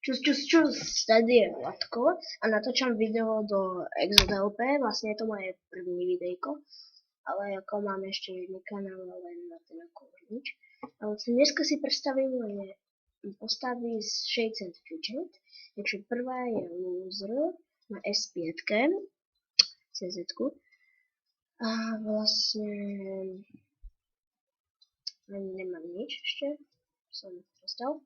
Čus, tady je Vladko a natáčam video do ExoDLP, vlastne je to moje první videjko, ale ako mám ešte jedný kanál, len na ten ako nič. Ale dneska si predstavím postavy z Shades and Fidget, takže prvá je Loser na S5 CZ a vlastne ani nemám nič ešte, som dostal.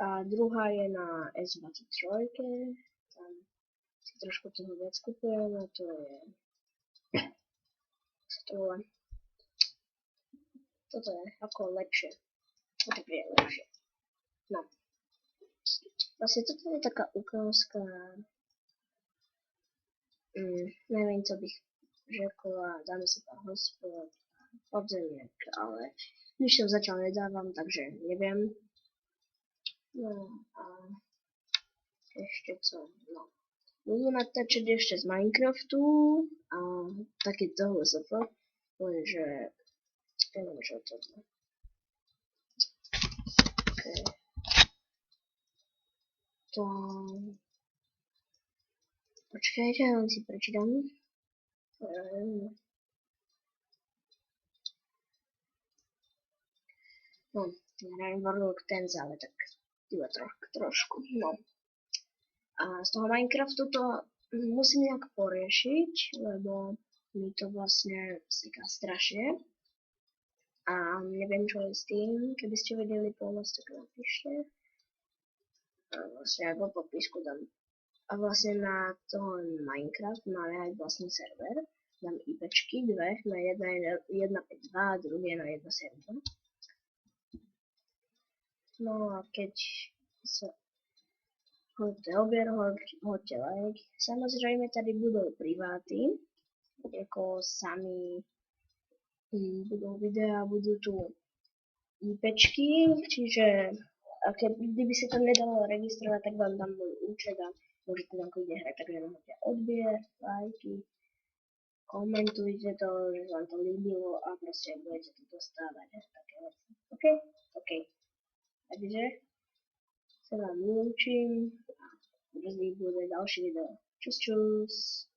A druhá je na S23, tam si trošku toho viac kupujem a to je, toto je ako lepšie, toto je lepšie. No, vlastne toto je taká ukázka, neviem co bych řekla, dáme si pár hospod, podzemiek, ale nič som zatiaľ nedávam, takže neviem. No a ešte co, no. Budú natáčať ešte z Minecraftu a také toho ZF, lenže neviem čo to je. Okay. To... Počkajte, len si prečítam. No, neviem Warlock Tenz, ale tak iba trošku, no. A z toho Minecraftu to musím nejak poriešiť, lebo mi to vlastne seká strašne. A neviem čo je s tým, keby ste vedeli pomôcť, tak napíšte. A vlastne aj vo popisku dám. A vlastne na toho Minecraft máme aj vlastný server. Dám IPčky dve, na 1.5.2 a druhé na 1.7. No a keď sa hoďte odber, hoďte like. Samozrejme tady budú priváty, ako sami budú videa, budú tu IPčky, čiže kdyby sa tam nedalo registrovať, tak vám dám môj účet a môžete tam kľudne hrať, takže hoďte odber, lajky, komentujte to, že vám to líbilo a proste budete to dostávať také veci. OK. Takže sa vám lúčim a brzy bude ďalší video. Čus.